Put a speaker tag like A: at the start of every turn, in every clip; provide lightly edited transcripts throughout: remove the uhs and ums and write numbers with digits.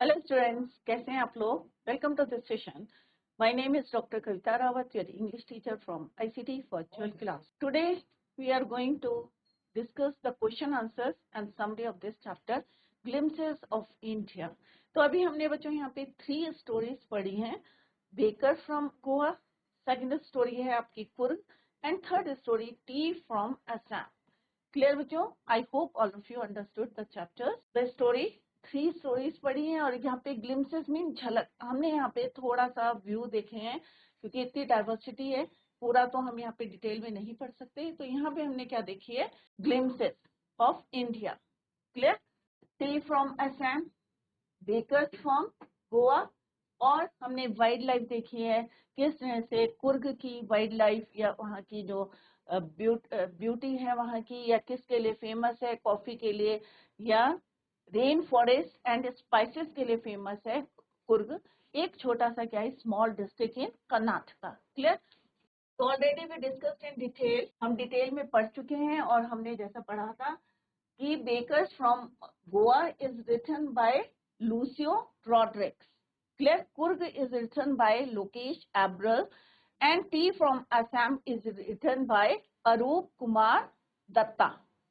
A: Hello students, कैसे हैं आप लोग? Welcome to this session. My name is doctor Kavita Rawat, your English teacher from ICT virtual class. Today we are going to discuss the question answers and summary of this chapter, Glimpses of India. तो अभी हमने बच्चों यहाँ पे 3 stories पढ़ी हैं. Baker from Goa, second story है आपकी Coorg, and third story tea from Assam. Clear बच्चों? I hope all of you understood the chapters. The story 3 stories पढ़ी हैं और यहाँ पे ग्लिम्सेस मीन झलक. हमने यहाँ पे थोड़ा सा व्यू देखे हैं क्योंकि इतनी डाइवर्सिटी है, पूरा तो हम यहाँ पे डिटेल में नहीं पढ़ सकते. तो यहाँ पे हमने क्या देखी है? Glimpses of India. Clear? Tea from Assam, bakers from Goa, और हमने वाइल्ड लाइफ देखी है किस तरह से कुर्ग की वाइल्ड लाइफ या वहाँ की जो ब्यूटी है वहाँ की, या किसके लिए फेमस है, कॉफी के लिए या रेन फॉरेस्ट एंड स्पाइसेस के लिए फेमस है कुर्ग. एक छोटा सा क्या है, small district in Karnataka. Clear? तो already we discussed in detail, हम डिटेल में पढ़ चुके हैं और हमने जैसा पढ़ा था कि bakers from Goa is written by Lucio Rodrigues. Clear? Kurg is written by Lokesh Abral, and Tea from Assam is written by Arup Kumar Datta.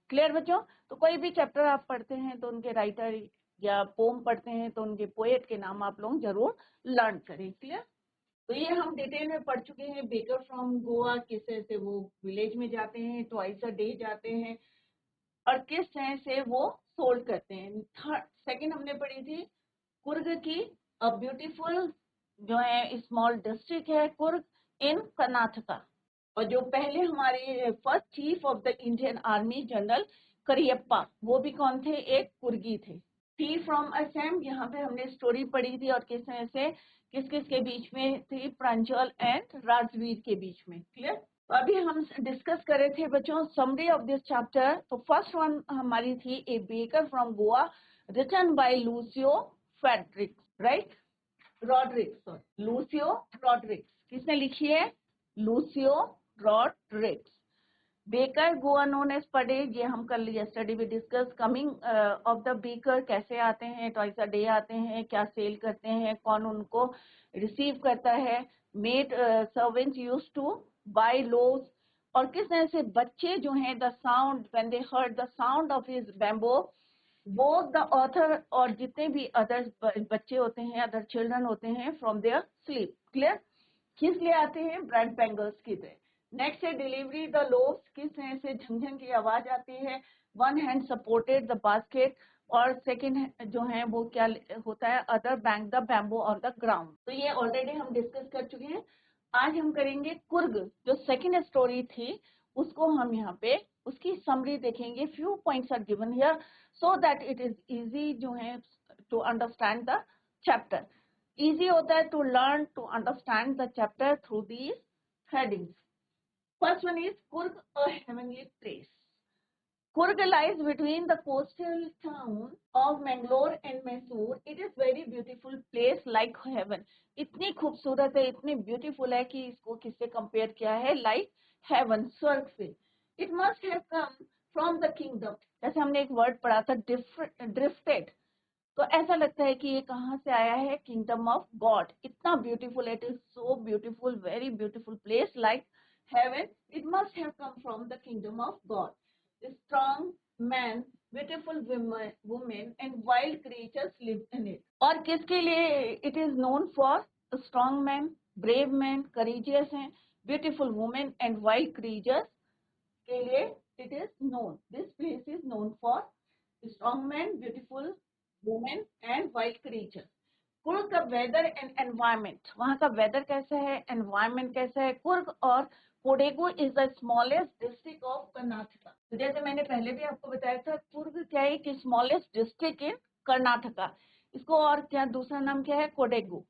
A: Clear बच्चों? तो कोई भी चैप्टर आप पढ़ते हैं तो उनके राइटर या पोम पढ़ते हैं तो उनके पोएट के नाम आप लोग जरूर लर्न करें. क्लियर? तो ये हम डिटेल में पढ़ चुके हैं. बेकर फ्रॉम गोवा किस तरह से वो विलेज में जाते हैं, ट्वाइस अ डे जाते हैं, और किस तरह से वो सोल्ड करते हैं. सेकंड हमने पढ़ी थी कुर्ग की, अ ब्यूटीफुल जो है स्मॉल डिस्ट्रिक्ट है कुर्ग इन कर्नाटका. और जो पहले हमारे first chief of the Indian army general Cariappa, वो भी कौन थे? एक कुर्गी थे. टी फ्रॉम असम, यहाँ पे हमने स्टोरी पढ़ी थी और किस तरह से किस किस के बीच में थी, प्रांजल एंड राजवीर के बीच में. क्लियर? अभी हम डिस्कस कर रहे थे बच्चों समरी ऑफ दिस चैप्टर. तो फर्स्ट वन हमारी थी a baker from Goa written by Lucio Fredericks, right? Rodrigues, sorry, Lucio Rodrigues. किसने लिखी है? Lucio Rodrigues. Baker Goa known as पर डे, ये हम कल यस्टरडे भी discuss. Coming of the baker, कैसे आते हैं, ट्वाइस अ डे आते हैं, क्या सेल करते हैं, कौन उनको रिसीव करता है, maid servants used to buy loaves, और किस तरह से बच्चे जो हैं the sound when they heard the sound of his bamboo, वो द ऑथर और जितने भी अदर बच्चे होते हैं, अदर चिल्ड्रन होते हैं, फ्रॉम देयर स्लीप. क्लियर? किस लिए आते हैं? ब्रेड बैंगल्स की तरह. नेक्स्ट है डिलीवरी द लोव्स, किस तरह से झंझन की आवाज आती है, one hand supported the basket, और सेकंड जो है वो क्या होता है, other bank the bamboo on the ground. तो ये ऑलरेडी हम डिस्कस कर चुके हैं. आज हम करेंगे कुर्ग, जो सेकंड स्टोरी थी उसको हम यहाँ पे उसकी समरी देखेंगे. Few points are given here so that it is easy जो है to understand the chapter. Easy होता है to learn to understand the chapter through these headings. First one is Kurg, a heavenly place. Kurg lies between the coastal town of Mangalore and Mysore. It is very beautiful place like heaven. इतनी खूबसूरत है, इतनी beautiful है कि इसको किससे compare किया है? Like heaven, स्वर्ग से. It must have come from the kingdom. जैसे हमने एक word पढ़ा था drifted. तो ऐसा लगता है कि ये कहाँ से आया है? Kingdom of God. इतना beautiful, it is so beautiful, very beautiful place like heaven. It must have come from the kingdom of God. Strong man, beautiful women and wild creatures live in it. और किसके लिए it is known? For strong man, brave man, courageous हैं, beautiful women and wild creatures के लिए it is known. This place is known for strong man, beautiful women and wild creature. Coorg का weather and environment, वहाँ का weather कैसा है, environment कैसा है. कुर्ग और Kodagu is the smallest district of Karnataka. तो जैसे मैंने पहले भी आपको बताया था, कुर्ग क्या है कि स्मॉलेस्ट डिस्ट्रिक्ट इन कर्नाटका. इसको और क्या दूसरा नाम क्या है? Kodagu.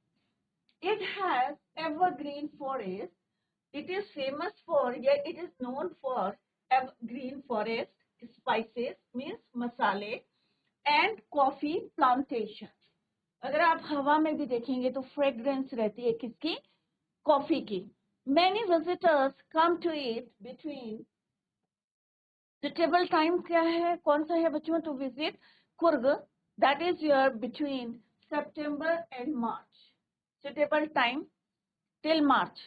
A: It has evergreen forest. It is famous for या it is known for evergreen forest, spices means मसाले, एंड कॉफी प्लांटेशन. अगर आप हवा में भी देखेंगे तो फ्रेग्रेंस रहती है किसकी? कॉफी की. Many visitors come to it between. Suitable time क्या है, कौन सा है बच्चों to visit Coorg? That is your between September and March. Suitable time till March.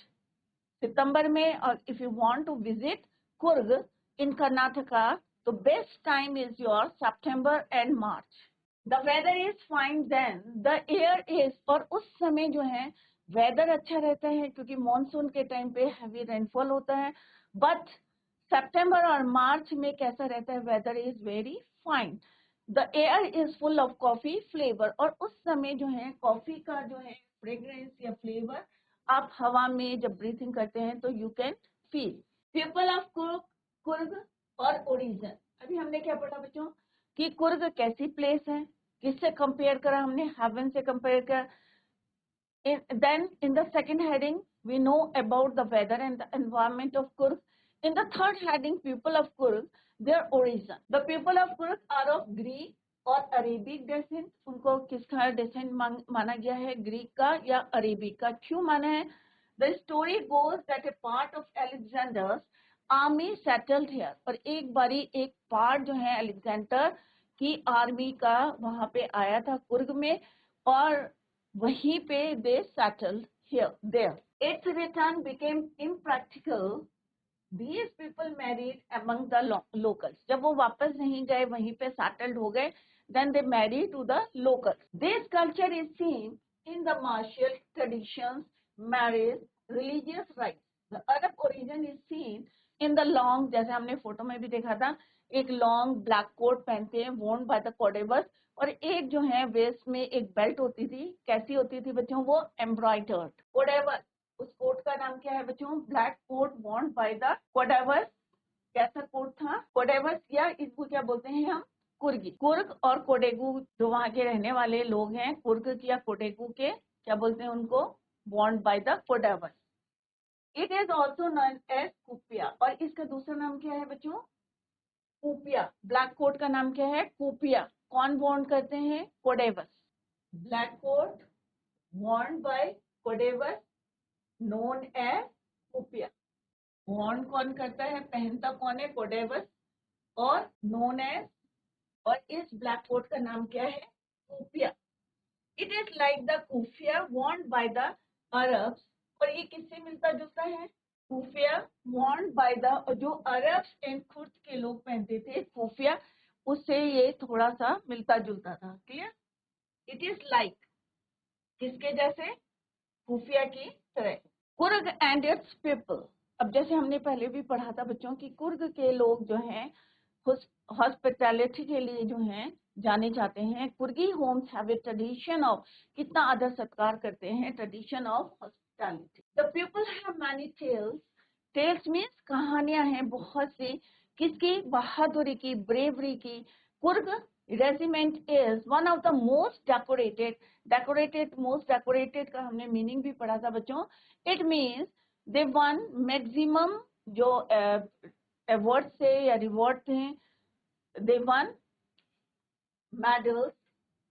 A: सितंबर में, और if you want to visit Kurg in Karnataka, the best time is your September and March. The weather is fine then. The air is, और उस समय जो है weather अच्छा रहता है क्योंकि मॉनसून के टाइम पे हैवी रेनफॉल होता है. बट सितंबर और मार्च में कैसा रहता है, weather is very fine. The air is full of coffee flavour, और उस समय जो है कॉफी का जो है फ्रेग्रेंस या फ्लेवर आप हवा में जब ब्रीथिंग करते हैं तो you can feel. People of Coorg और ओरिजिन. अभी हमने क्या पढ़ा बच्चों कि कुर्ग कैसी प्लेस है, किससे कंपेयर करा हमने, हेवन से कंपेयर करा. Then in the second heading we know about the weather and the environment of Kurg. In the third heading, people of Kurg, their origin. The people of Kurg are of Greek और Arabic descent. उनको किसका descent माना गया है, Greek का या Arabic का. क्यों माना है? The story goes that a part of Alexander's army settled here. और एक बारी एक पार्ट जो है अलेक्जेंडर की आर्मी का वहां पे आया था कुर्ग में, और वहीं पे they settled there. Its return became impractical. These people married among the locals. जब वो वापस नहीं गए, वहीं पे settled हो गए, then they married to the locals. This culture is seen in the martial traditions, marriage, religious rites. The Arab origin is seen in the long, जैसे हमने फोटो में भी देखा था, एक लॉन्ग ब्लैक कोट पहनते हैं worn by the Cordovas, और एक जो है वेस्ट में एक बेल्ट होती थी. कैसी होती थी बच्चों, वो एम्ब्रॉयडर्ड. कोडेवर, उस कोट का नाम क्या है बच्चों, black coat worn by the Cordovas. कैसा कोट था, कोडेवर्स, या इसको क्या बोलते हैं हम, कुर्गी. कुर्ग और कोडेगू जो वहां के रहने वाले लोग हैं, कुर्ग या कोडेगू के क्या बोलते हैं उनको, worn by the Cordovas. It is also known as कुपिया, और इसका दूसरा नाम क्या है बच्चों, कुपिया. ब्लैक कोट का नाम क्या है, कुपिया. कौन वॉर्न करते हैं, Kodavas. Black coat worn by Kodavas known as kupya. Worn कौन करता है, पहनता कौन है, कोडेवस, और नोन एज, और इस ब्लैक कोट का नाम क्या है, kupya. It is like the kufiya worn by the Arabs, और ये किससे मिलता जुलता है, कुफिया वॉर्न बाय द, जो अरब्स एंड खुर्द के लोग पहनते थे कुफिया, उससे ये थोड़ा सा मिलता जुलता था. क्लियर. इट इज लाइक, किसके जैसे, कुफिया की तरह. Coorg and it's people. अब जैसे हमने पहले भी पढ़ा था बच्चों कि कुर्ग के लोग जो हैं हॉस्पिटैलिटी के लिए जो हैं जाने जाते हैं. Coorgi homes have a tradition of, कितना आदर सत्कार करते हैं, tradition of hospitality. The people have many tales. Tales means कहानियां हैं बहुत सी, किसकी, बहादुरी की, ब्रेवरी की. Coorg regiment is one of the most decorated most decorated का हमने मीनिंग भी पढ़ा था बच्चों. It means they won maximum जो अवार्ड से या रिवॉर्ड थे, दे वन मेडल्स.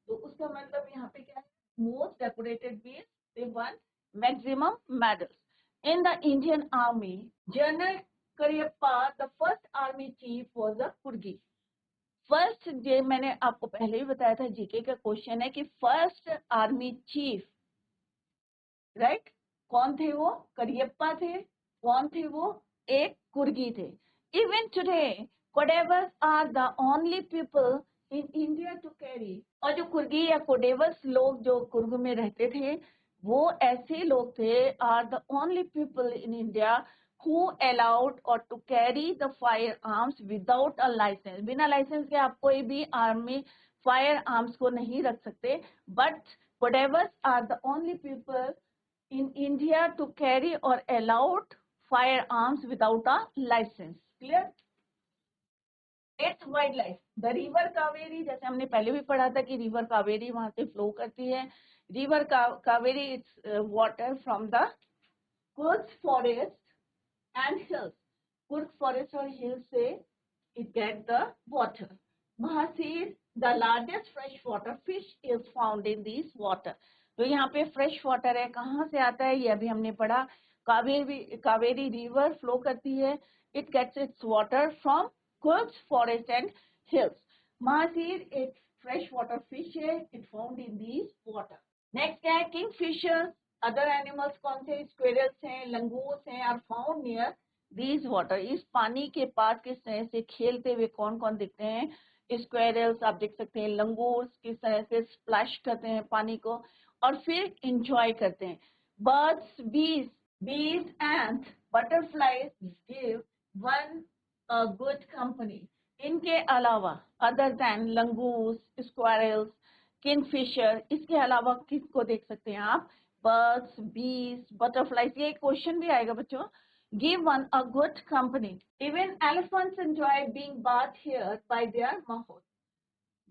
A: तो उसका मतलब यहाँ पे क्या है, most decorated means they won maximum medals. In the Indian Army, General Cariappa, the first army chief, was a Kurgi. First, ये मैंने आपको पहले ही बताया था, जीके का क्वेश्चन है कि फर्स्ट आर्मी चीफ, राइट, कौन थे वो, करियप्पा थे. कौन थे वो, एक कुर्गी थे. Even today Kodavas are the only people in India to carry. और जो कुर्गी या कोडेवर्स लोग जो कुर्ग में रहते थे, वो ऐसे लोग थे, are the only people in India who allowed or to carry the firearms without a license. बिना लाइसेंस के आप कोई भी आर्मी फायर आर्म्स को नहीं रख सकते. But Codevas are the only people in India to carry or allowed firearms without a license. Clear? It's wildlife. The river Kaveri, जैसे हमने पहले भी पढ़ा था कि रिवर कावेरी वहां से फ्लो करती है. River Kaveri it's water from the Coorg forest and hills. Kurg forest or hills से it get the water. Mahasir, the largest freshwater fish is found in this water. तो यहाँ पे फ्रेश वाटर है, कहाँ से आता है, ये अभी हमने पढ़ा. कावेरी रिवर फ्लो करती है. It gets its water from Kurg forest and hills. Mahseer एक फ्रेश वाटर फिश है, it found in these water. Next क्या है, किंग फिशर। अदर एनिमल्स कौन से, स्क्वेरल्स हैं, लंगूर्स हैं, are found near these water. इस पानी के पास किस तरह से खेलते हुए कौन कौन दिखते हैं, स्क्वेरल्स आप देख सकते हैं, लंगूर्स किस तरह से स्प्लैश करते हैं पानी को और फिर इंजॉय करते हैं। बर्ड्स, बीज and butterflies give one good company. इनके अलावा other than langurs, squirrels, Kingfisher, इसके अलावा किसको देख सकते हैं आप, बर्ड्स, बीज, बटरफ्लाइज। ये क्वेश्चन भी आएगा बच्चों, give one a good company. Even elephants enjoy being bath here bye there माहौल।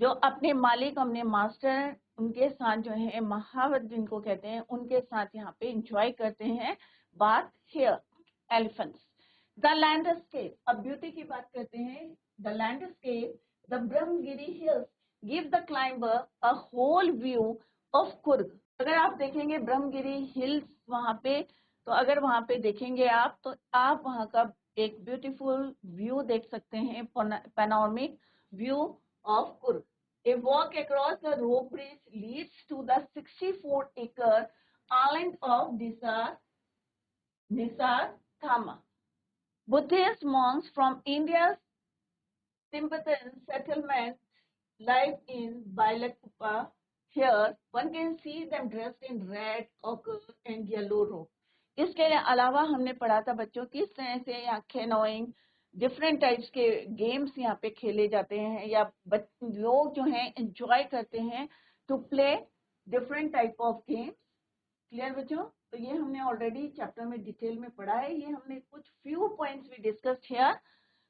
A: जो अपने मालिक, अपने मास्टर, उनके साथ जो है महावत जिनको कहते हैं, उनके साथ यहाँ पे एंजॉय करते हैं bath here elephants. The landscape, अब ब्यूटी की बात करते हैं। The landscape, the Brahmagiri hills give the climber a whole view of Coorg. अगर आप देखेंगे ब्रह्मगिरी हिल्स वहां पे, तो अगर वहां पे देखेंगे आप, तो आप वहां का एक ब्यूटीफुल व्यू देख सकते हैं, panoramic view of Coorg. A walk across the rope bridge leads to the 64-acre island of Nisar Thama. Buddhist monks from India's Tibetan settlement live in Bailakupa. Here, one can see them dressed in red, ochre, and yellow robe. इसके अलावा हमने पढ़ा था बच्चों किस तरह से यहाँ कैनोइंग, डिफरेंट टाइप्स के गेम्स यहाँ पे खेले जाते हैं, या लोग जो हैं एंजॉय करते हैं to play different type of games. Clear बच्चों? तो ये हमने ऑलरेडी चैप्टर में डिटेल में पढ़ा है। ये हमने कुछ फ्यू पॉइंट्स भी डिस्कस किया।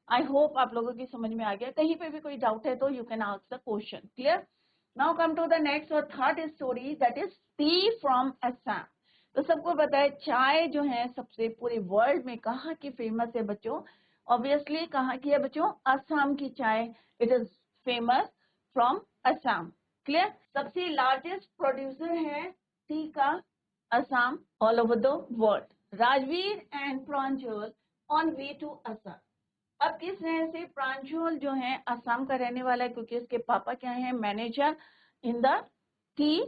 A: आई होप आप लोगों की समझ में आ गया। कहीं पे भी कोई डाउट है तो you can ask the question. Clear? Now come to the next और third story, that is tea from Assam. तो सबको पता है चाय जो है सबसे पूरे वर्ल्ड में कहाँ की फेमस है बच्चों? ऑब्वियसली कहाँ की है बच्चों? असम की चाय, it is famous from Assam. Clear? सबसे लार्जेस्ट प्रोड्यूसर है टी का Assam all over the world. Rajvir and Pranjal on way to Assam. अब किस तरह से प्रांजल जो है असम का रहने वाला है, क्योंकि इसके पापा क्या है, manager in the tea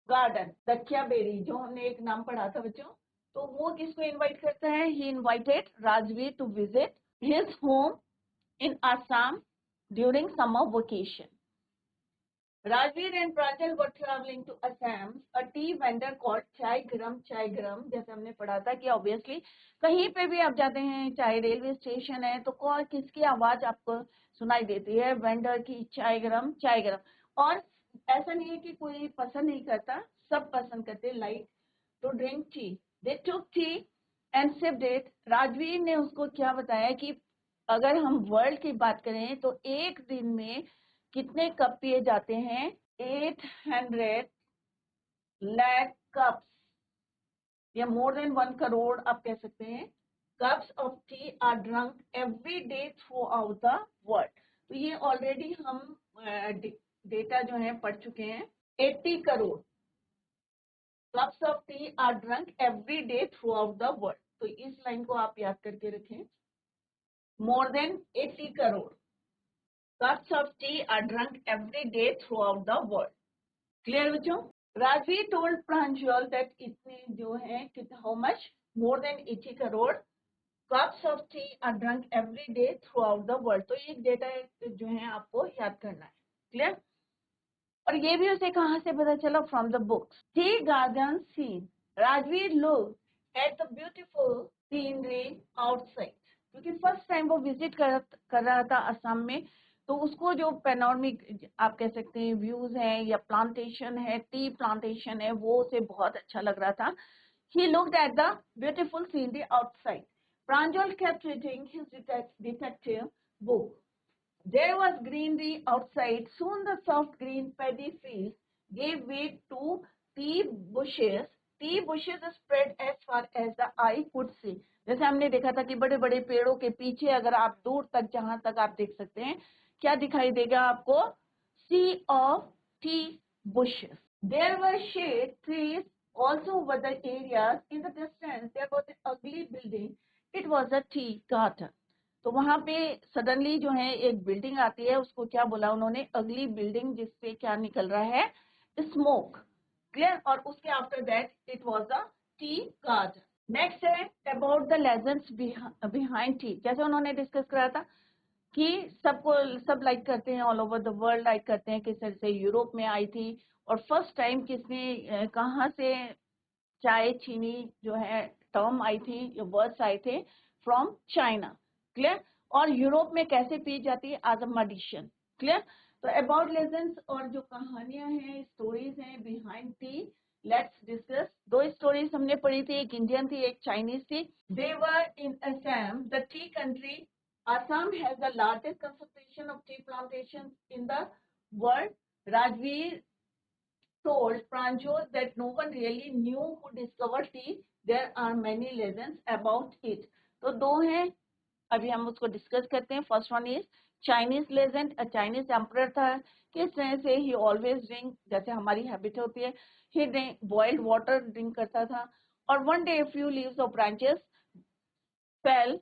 A: garden, Dhekiabari, जो हमने एक नाम पढ़ा था बच्चों। तो वो किसको इनवाइट करता है? He invited Rajveer to visit his home in Assam during summer vacation. Rajveer and Pranjal were traveling to Assam. A tea vendor called Chai Gram, जैसे हमने पढ़ा था कि ऑब्वियसली कहीं पे भी आप जाते हैं, चाहे रेलवे स्टेशन है, तो कौन किसकी आवाज आपको सुनाई देती है? वेंडर की, चाय गरम, चाय गरम। और ऐसा नहीं है कि कोई पसंद नहीं करता, सब पसंद करते, like to drink tea. They took tea and sipped it. Rajvir ने उसको क्या बताया कि अगर हम वर्ल्ड की बात करें तो एक दिन में कितने कप पिए जाते हैं? 800 लाख कप्स, या मोर देन 1 करोड़ आप कह सकते हैं, cups of T R drunk every day through out the world. तो ये ऑलरेडी हम डेटा जो है पढ़ चुके हैं। 80 crore cups of T R drunk every day through out the world. तो इस लाइन को आप याद करके रखें, more than 80 crore cups of tea are drunk every day throughout the world. Clear बच्चों? Rajveer told Pranjal that इतने जो है how much? More than 80 crore cups of tea are drunk every day throughout the world. तो ये data जो है आपको याद करना है। Clear? और ये भी उसे कहाँ से पता चला? From the books. Tea garden scene. Rajveer looked at the beautiful scenery outside. क्योंकि फर्स्ट टाइम वो विजिट कर रहा था असम में, तो उसको जो पैनोरमिक आप कह सकते हैं व्यूज हैं या प्लांटेशन है, टी प्लांटेशन है, वो उसे बहुत अच्छा लग रहा था। He looked at the beautiful scenery outside. Pranjal kept reading his detective book. There was greenery outside. Soon the soft green paddy fields gave way to tea bushes. Tea bushes spread as far as the eye could see. जैसे हमने देखा था कि बड़े बड़े पेड़ों के पीछे अगर आप दूर तक, जहां तक आप देख सकते हैं, क्या दिखाई देगा आपको? Sea of tea bushes. There were shade trees also over the areas. In the distance there was an ugly building. It was a tea garden. तो वहां पे सडनली जो है एक बिल्डिंग आती है, उसको क्या बोला उन्होंने, अगली बिल्डिंग, जिससे क्या निकल रहा है, स्मोक, क्लियर। और उसके after that it was a tea garden. Next है about the legends behind tea. जैसे उन्होंने डिस्कस करा था कि सब लाइक करते हैं, all over the world like करते हैं, किस तरह से यूरोप में आई थी और फर्स्ट टाइम किसने कहाँ से चाय चीनी जो है टर्म आई थी, या वर्ड्स आए थे, फ्रॉम चाइना, क्लियर। और यूरोप में कैसे पी जाती है, एज अ मेडिसिन, क्लियर। तो अबाउट लेजेंड्स और जो कहानियां हैं, स्टोरीज हैं बिहाइंड टी, लेट्स डिस्कस। दो स्टोरीज हमने पढ़ी थी, एक इंडियन थी, एक चाइनीज थी। They were in Assam, the tea country. Assam has the largest concentration of tea plantations in the world. Rajveer told Pranjot that no one really knew who discovered tea. There are many legends about it. तो दो हैं, अभी हम उसको discuss करते हैं। First one is Chinese legend. Chinese emperor था, किस तरह से ही ऑलवेज ड्रिंक, जैसे हमारी हैबिट होती है, ही बॉइल्ड वाटर ड्रिंक करता था। और one day few leaves of branches fail,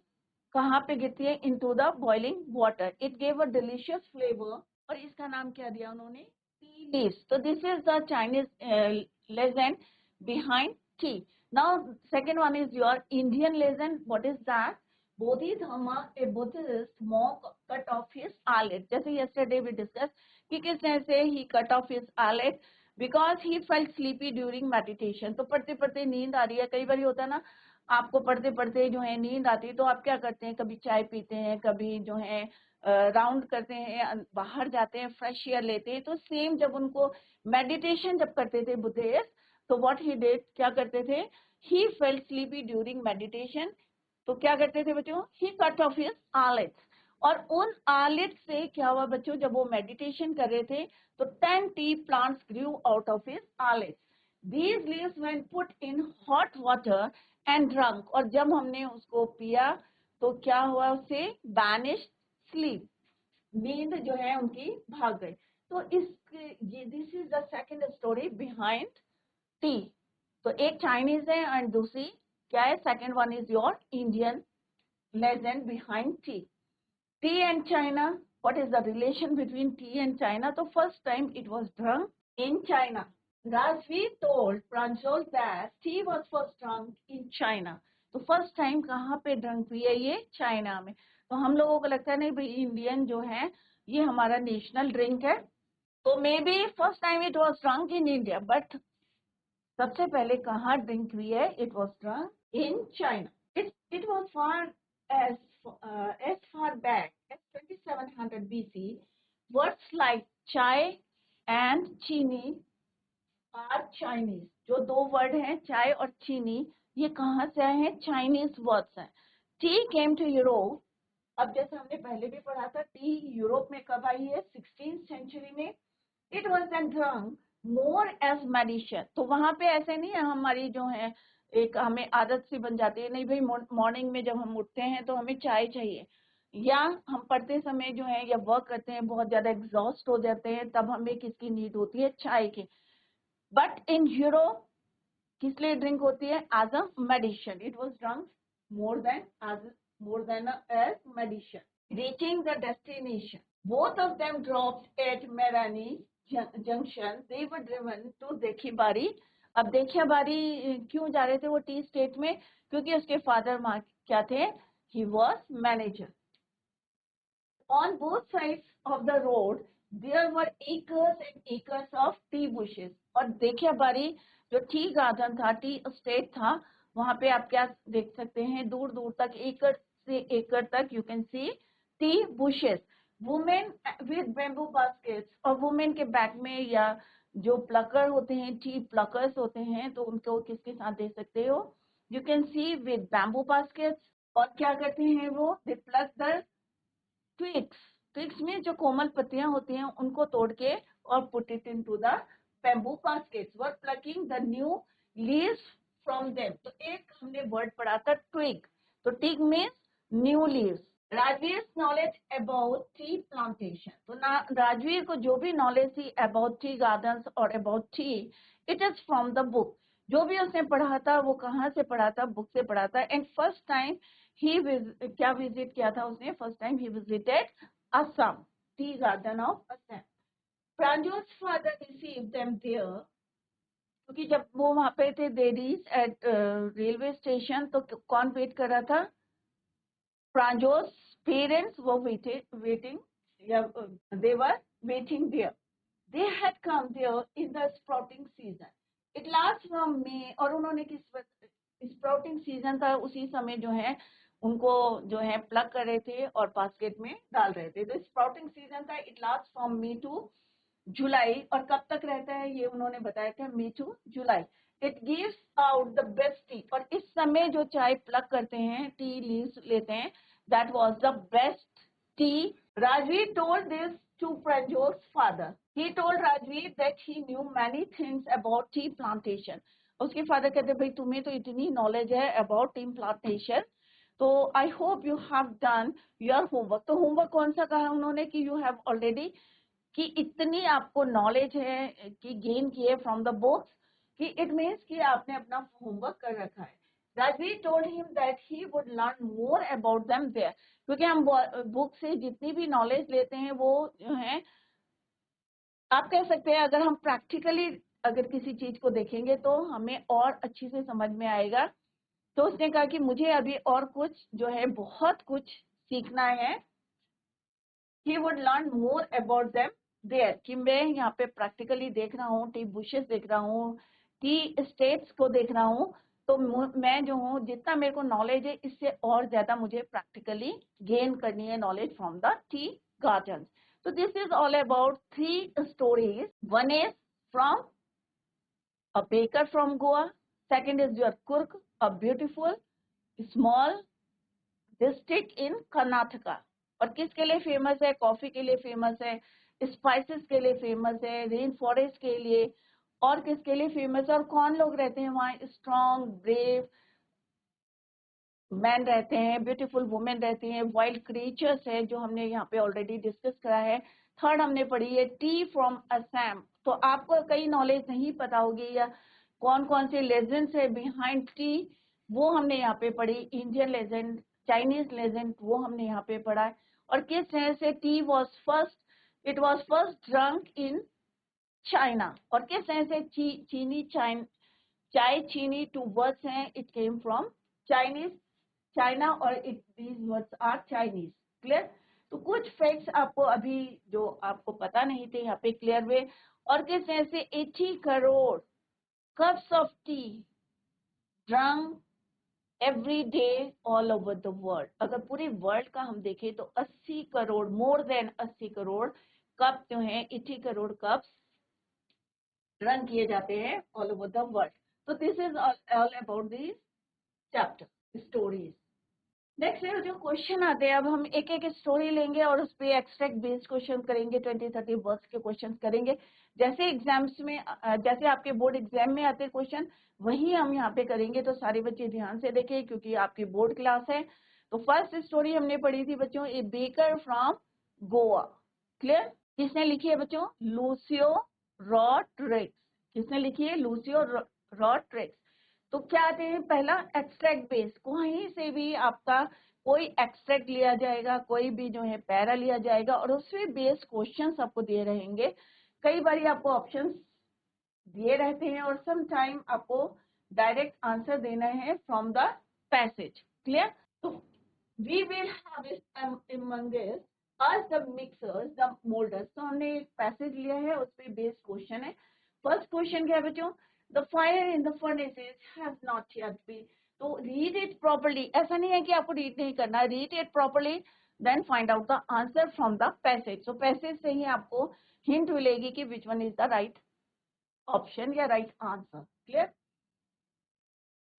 A: कहाँ पे गिरती है, into the boiling water. It gave a delicious flavour, और इसका नाम क्या दिया उन्होंने, टी लीव्स। तो this is the Chinese legend behind T. Now second one is your Indian legend. What is that? Bodhidharma, a Buddhist monk, cut off his eyelid. जैसे yesterday we discussed कि किस तरह से he cut off his eyelid because he felt sleepy during meditation. तो पढ़ते पढ़ते नींद आ रही है, कई बार होता है ना, आपको पढ़ते पढ़ते जो है नींद आती है, तो आप क्या करते हैं, कभी चाय पीते हैं, कभी जो है राउंड करते हैं, बाहर जाते हैं, फ्रेश एयर लेते हैं। तो सेम जब उनको मेडिटेशन जब करते थे बुद्धिस्ट, तो व्हाट ही डिड, क्या करते थे, he felt sleepy during meditation. तो क्या करते थे बच्चों, ही कट ऑफ हिज आलिड्स। और उन आलिड से क्या हुआ बच्चों, जब वो मेडिटेशन कर रहे थे, तो 10 tea plants grew out of his eyelids. These leaves when put in hot water and drunk, और जब हमने उसको पिया तो क्या हुआ, उससे vanished sleep, नींद जो है उनकी भाग गई। तो this is the second story behind tea. तो एक चाइनीज है एंड दूसरी क्या है, second one is your Indian legend behind tea. Tea and China, what is the relation between tea and China? तो first time it was drunk in China. Rajveer told Pranjal that tea was first drunk in China. तो first time कहाँ पे drunk हुई है, ये China में। तो हम लोगों को लगता है नहीं भाई इंडियन जो है ये हमारा नेशनल ड्रिंक है, तो may be first time it was drunk in India, but सबसे पहले कहाँ ड्रिंक हुई है, it was drunk in China. It was far as far back as 2700 BC. Words like chai and chini are Chinese. जो दो word हैं चाय और चीनी, ये कहाँ से आए हैं, चाइनीज वर्ड्स हैं। Tea came to Europe. अब जैसे हमने पहले भी पढ़ा था, टी यूरोप में कब आई है, 16th सेंचुरी में। It was then drunk more as medicine. तो वहां पे ऐसे नहीं है, हमारी जो है एक हमें आदत सी बन जाती है, नहीं भाई मॉर्निंग में जब हम उठते हैं तो हमें चाय चाहिए, या हम पढ़ते समय जो है या वर्क करते हैं बहुत ज्यादा एग्जॉस्ट हो जाते हैं, तब हमें किसकी नीड होती है, चाय की। बट इन यूरोप किस लिए ड्रिंक होती है, as a medicine. It was drunk more than as medicine. Reaching the destination, both of them dropped at Merani Junction. They were driven to देखियाबारी. अब देखियाबारी क्यों जा रहे थे वो टी स्टेट में, क्योंकि उसके फादर वहां क्या थे, he was manager. On both sides of the road there were acres and acres of tea bushes. और देखियाबारी जो टी गार्डन था, टी स्टेट था, वहां पे आप क्या देख सकते हैं, दूर दूर तक, एकड़ से एकड़ तक you can see tea bushes. Women with bamboo baskets, और वुमेन के बैक में या जो प्लकर होते हैं, टी प्लकर्स होते हैं, तो उनको किसके साथ दे सकते हो, you can C with bamboo baskets. और क्या करते हैं वो, दे प्लक द ट्विग्स. ट्विग्स में जो कोमल पत्तियां होती हैं उनको तोड़ के और put it into the bamboo baskets. Were plucking the new leaves from them. तो एक हमने वर्ड पढ़ा था ट्विग, तो twig means new leaves. Rajveer knowledge about tea plantation. तो राजवीर को जो भी नॉलेज थी अबाउट टी गार्डन्स और about tea, it is from the book. जो भी उसने पढ़ा था वो कहाँ से पढ़ा था, बुक से पढ़ा था. एंड फर्स्ट टाइम क्या विजिट किया था उसने? First time he visited Assam, tea garden of Assam. Pranjal's father receive them there, क्योंकि जब वो वहां पे थे they reach at railway station, तो कौन वेट कर रहा था? प्रांजोस पेरेंट्स वो waiting, they were waiting there. They had come there in the sprouting season. It lasts from May, और उन्होंने किस स्प्राउटिंग सीजन था उसी समय जो है उनको जो है प्लग कर रहे थे और बास्केट में डाल रहे थे. तो स्प्राउटिंग सीजन था. It last from May to July. और कब तक रहता है ये उन्होंने बताया था? May to July. It gives out the best tea. और इस समय जो चाय प्लग करते हैं, टी लीव्स लेते हैं, that was the best T. Rajveer told this to Pranjot's father. He told Rajveer that he knew many things about tea plantation. उसके फादर कहते भाई तुम्हें तो इतनी नॉलेज है अबाउट टी प्लांटेशन, तो I hope you have done your homework. तो homework कौन सा कहा उन्होंने कि यू हैव ऑलरेडी, कि इतनी आपको नॉलेज है कि गेन किए फ्रॉम द बुक्स, कि इट मीन्स कि आपने अपना होमवर्क कर रखा है. Rajveer told him that he would learn more about them there. क्योंकि हम बुक से जितनी भी नॉलेज लेते हैं वो जो है, आप कह सकते हैं अगर हम प्रैक्टिकली अगर किसी चीज को देखेंगे तो हमें और अच्छी से समझ में आएगा. तो उसने कहा कि मुझे अभी और कुछ जो है बहुत कुछ सीखना है. He would learn more about them there. कि मैं यहाँ पे प्रैक्टिकली देख रहा हूँ, टी बुशेस देख रहा हूँ, टी स्टेट्स को देख रहा हूँ, तो मैं जो हूँ जितना मेरे को नॉलेज है इससे और ज्यादा मुझे प्रैक्टिकली गेन करनी है knowledge from the tea garden. So this is all about 3 stories. One is from a baker from Goa. Second is your Kurg, a beautiful small district in Karnataka. और किसके लिए फेमस है? Coffee के लिए famous है, spices के लिए famous है, रेन फॉरेस्ट के लिए, और किसके लिए फेमस है? और कौन लोग रहते हैं वहाँ? स्ट्रॉन्ग ब्रेव मैन रहते हैं, ब्यूटीफुल वुमेन रहती हैं, वाइल्ड क्रिएचर्स है जो हमने यहाँ पे ऑलरेडी डिस्कस करा है. थर्ड हमने पढ़ी है टी फ्रॉम असम. तो आपको कई नॉलेज नहीं पता होगी या कौन कौन से लेजेंड्स है बिहाइंड टी, वो हमने यहाँ पे पढ़ी. इंडियन लेजेंड, चाइनीज लेजेंड, वो हमने यहाँ पे पढ़ा है. और किस तरह से T was first, it was first drunk in China. और किस तरह से चीनी चाय चीनी 2 वर्ड्स हैं, it came from Chinese China, और these words are Chinese. Clear? तो कुछ फैक्ट्स आपको अभी जो आपको पता नहीं थे यहाँ पे क्लियर हुए. और किस तरह से 80 crore cups of T drunk every day all over the world. अगर पूरे वर्ल्ड का हम देखें तो 80 crore, more than 80 crore cup जो है, 80 करोड़ कप्स ड्रंक किए जाते हैं ऑल ओवर द वर्ल्ड. तो this is all about this chapter stories. Next जो क्वेश्चन आते हैं, अब हम एक एक स्टोरी लेंगे और उस पर एक्सट्रैक्ट बेस्ड क्वेश्चन करेंगे, 20-30 वर्ड्स के क्वेश्चन करेंगे. जैसे एग्जाम्स में, जैसे आपके बोर्ड एग्जाम में आते हैं क्वेश्चन, वही हम यहाँ पे करेंगे. तो सारे बच्चे ध्यान से देखें क्योंकि आपकी बोर्ड क्लास है. तो फर्स्ट स्टोरी हमने पढ़ी थी बच्चों, ए बेकर फ्रॉम गोवा. क्लियर? किसने लिखी है बच्चों? लूसियो रॉड्रिग्स. किसने लिखी है? लूसियो रॉड्रिग्स. तो क्या आते हैं? पहला एक्सट्रैक्ट बेस, कहीं से भी आपका कोई एक्सट्रैक्ट लिया जाएगा, कोई भी जो है पैरा लिया जाएगा और उससे बेस क्वेश्चंस आपको दिए रहेंगे. कई बार आपको ऑप्शंस दिए रहते हैं और सम टाइम आपको डायरेक्ट आंसर देना है फ्रॉम द पैसेज. क्लियर? तो we will have among this as the mixers, the molders. तो हमने एक पैसेज लिया है, उस पे बेस क्वेश्चन है. फर्स्ट क्वेश्चन क्या है बच्चों? The fire in the furnaces has not yet been. तो read it properly. ऐसा नहीं है कि आपको read नहीं करना, read it properly, then find out the answer from the passage. So passage से ही आपको hint मिलेगी कि which one is the right option या right answer. Clear?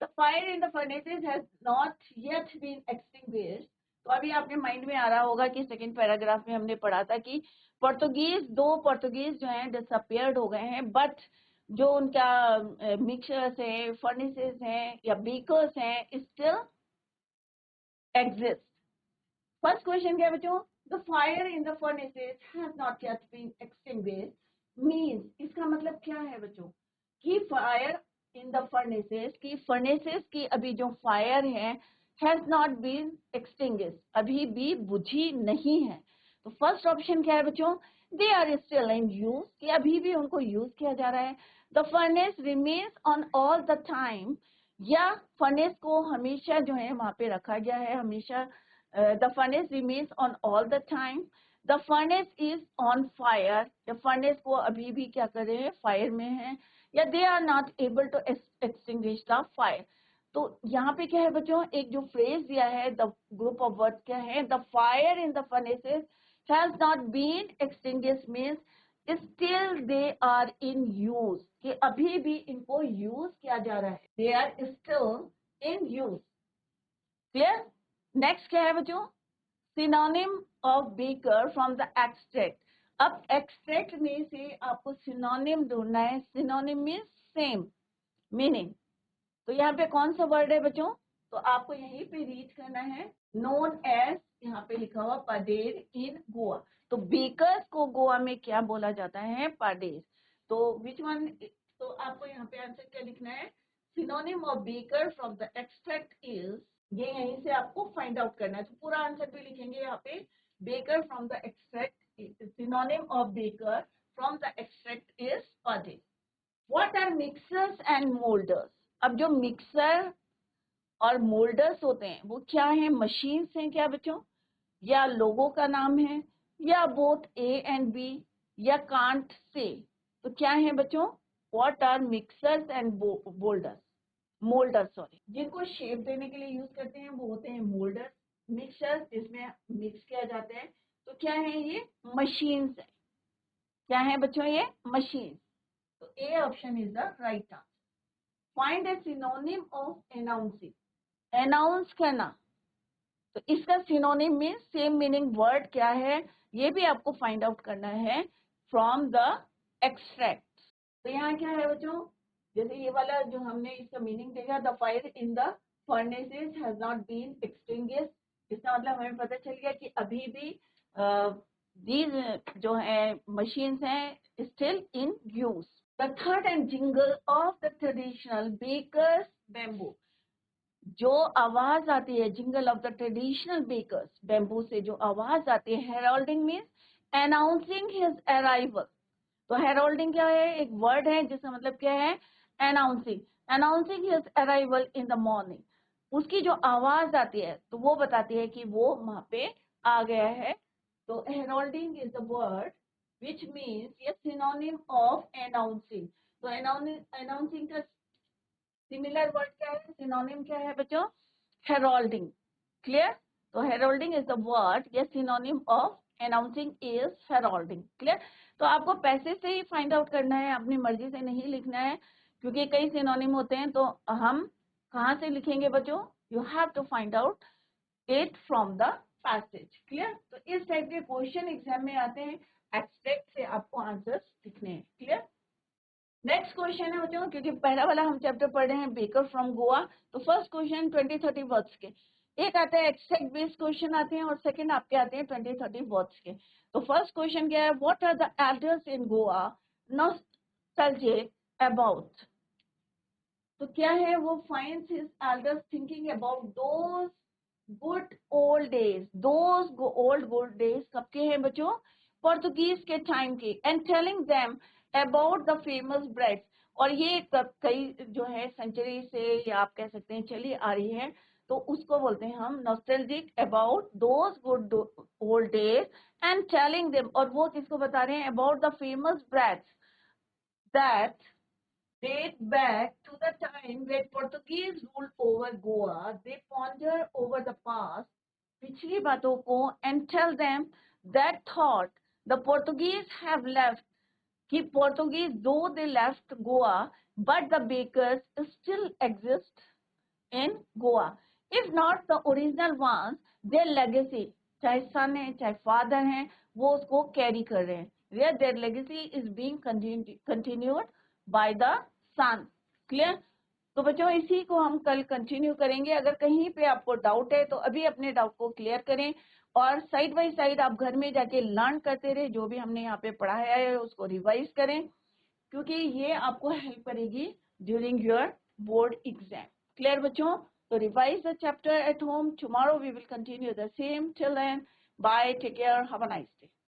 A: The fire in the furnaces has not yet been extinguished. तो अभी आपके mind में आ रहा होगा कि सेकंड पैराग्राफ में हमने पढ़ा था कि दो पोर्तुगीज जो हैं डिसअपियर्ड हो गए हैं, बट जो उनका मिक्सचर्स है, फर्नेसेस हैं या बीकर्स हैं, स्टिल एग्जिस्ट. फर्स्ट क्वेश्चन क्या है बच्चों? The fire in the furnaces has not yet been extinguished means, इसका मतलब क्या है बच्चों? कि फायर इन द फर्नेसेस की अभी जो फायर है हैज नॉट बीन एक्सटिंग्विश्ड, अभी भी बुझी नहीं है। तो फर्स्ट ऑप्शन क्या है बच्चों, they are still in use, कि अभी भी उनको यूज किया जा रहा है। The furnace remains on all the time, या फर्नेस को हमेशा जो है वहां पे रखा गया है, हमेशा the furnace remains on all the time. The furnace is on fire, या फर्नेस को अभी भी क्या कर रहे हैं, फायर में है। या they are not able to extinguish the fire. तो यहाँ पे क्या है बच्चों, एक जो फ्रेज दिया है, द ग्रुप ऑफ वर्ड क्या है, the fire in the furnaces has not been extinguished means still they are in use, कि अभी भी इनको यूज किया जा रहा है, they are still in use. Clear. Next क्या है बच्चों, synonym of baker from the extract. अब एक्सट्रैक्ट में से आपको सिनोनिम ढूंढना है। Synonym means same meaning. तो यहाँ पे कौन सा वर्ड है बच्चों, तो आपको यहीं पे रीड करना है, नोन एज, यहाँ पे लिखा हुआ पाडेर इन गोवा। तो बेकर्स को गोवा में क्या बोला जाता है, पाडेर। तो विच वन, तो आपको यहाँ पे आंसर क्या लिखना है, synonym of baker from the extract is, ये यहीं से आपको फाइंड आउट करना है। तो पूरा आंसर भी लिखेंगे यहाँ पे, baker from the extract, synonym of baker from the extract is pader. What are mixers and moulders. अब जो मिक्सर और मोल्डर्स होते हैं वो क्या है, मशीन्स हैं क्या बच्चों, या लोगों का नाम है, या बोथ ए एंड बी, या कांट से। तो क्या है बच्चों, what are mixers and moulders, moulders sorry, जिनको शेप देने के लिए यूज करते हैं वो होते हैं मोल्डर्स। मिक्सर्स जिसमें मिक्स किया जाता है, तो क्या है ये, मशीन्स है। क्या है बच्चों, ये मशीन। तो A option is the right answer. Find a synonym of announcing, announce करना। तो इसका सिनोनिम में सेम मीनिंग वर्ड क्या है, ये भी आपको फाइंड आउट करना है फ्रॉम द एक्सट्रैक्ट। तो यहाँ क्या है बच्चों, जैसे ये वाला जो हमने इसका मीनिंग देखा, the fire in the furnaces has not been extinguished, इसका मतलब हमें पता चल गया कि अभी भी दीज जो है मशीन्स हैं still in use. The third and jingle of the traditional bakers bamboo, जो आवाज आती है, jingle of the traditional bakers bamboo से जो आवाज आती है, heralding means announcing his arrival. तो हेराल्डिंग क्या है, एक वर्ड है जिसका मतलब क्या है, announcing, announcing his arrival in the morning. उसकी जो आवाज आती है तो वो बताती है कि वो वहां पे आ गया है। तो heralding is the word which means ये सिनोनिम ऑफ अनाउंसिंग। तो अनाउंसिंग का सिमिलर वर्ड क्या है, सिनोनिम क्या है बच्चों, हेराल्डिंग। क्लियर। तो हेराल्डिंग इज द वर्ड, या synonym of announcing is heralding. Clear. तो आपको पैसे से ही फाइंड आउट करना है, अपनी मर्जी से नहीं लिखना है, क्योंकि कई सिनोनिम होते हैं। तो हम कहाँ से लिखेंगे बच्चों, you have to find out it from the passage. Clear. तो इस टाइप के क्वेश्चन एग्जाम में आते हैं, एक्सट्रैक्ट से आपको आंसर्स लिखने हैं। क्लियर। नेक्स्ट क्वेश्चन है बच्चों, क्योंकि पहला वाला हम चैप्टर पढ़ रहे हैं बेकर फ्रॉम गोवा, तो फर्स्ट क्वेश्चन 20-30 वर्ड्स के, एक आते हैं एक्सट्रैक्ट बेस्ड क्वेश्चन आते हैं, और सेकंड आपके आते हैं 20-30 वर्ड्स के। तो फर्स्ट क्वेश्चन क्या है, what are the elders in Goa nostalgic about. तो क्या है, वो finds his elders thinking about those good old days. Those old good days कब के हैं बच्चों, पोर्तुगीज के टाइम के, and telling them about the famous breads. और ये कई जो है सेंचुरी से, या आप कह सकते हैं चली आ रही है, तो उसको बोलते हैं हम nostalgic about those good old days and telling them, और वो किसको बता रहे हैं, about the famous breads that date back to the time when Portuguese ruled over Goa. They ponder over the past, पिछली बातों को, and tell them that thought the Portuguese have left, कि Portuguese though they left Goa, but the bakers still exist in Goa. If not the original ones, their legacy, चाहे son है चाहे father हैं, वो उसको carry कर रहे हैं, where their legacy is being continued by the son. Clear? तो बच्चों इसी को हम कल कंटिन्यू करेंगे। अगर कहीं पे आपको डाउट है तो अभी अपने डाउट को क्लियर करें, और साइड बाय साइड आप घर में जाके लर्न करते रहे, जो भी हमने यहाँ पे पढ़ाया है उसको रिवाइज करें, क्योंकि ये आपको हेल्प करेगी during your board exam. Clear बच्चों। revise the chapter at home. Tomorrow we will continue the same. Till then, bye, take care, have a nice day.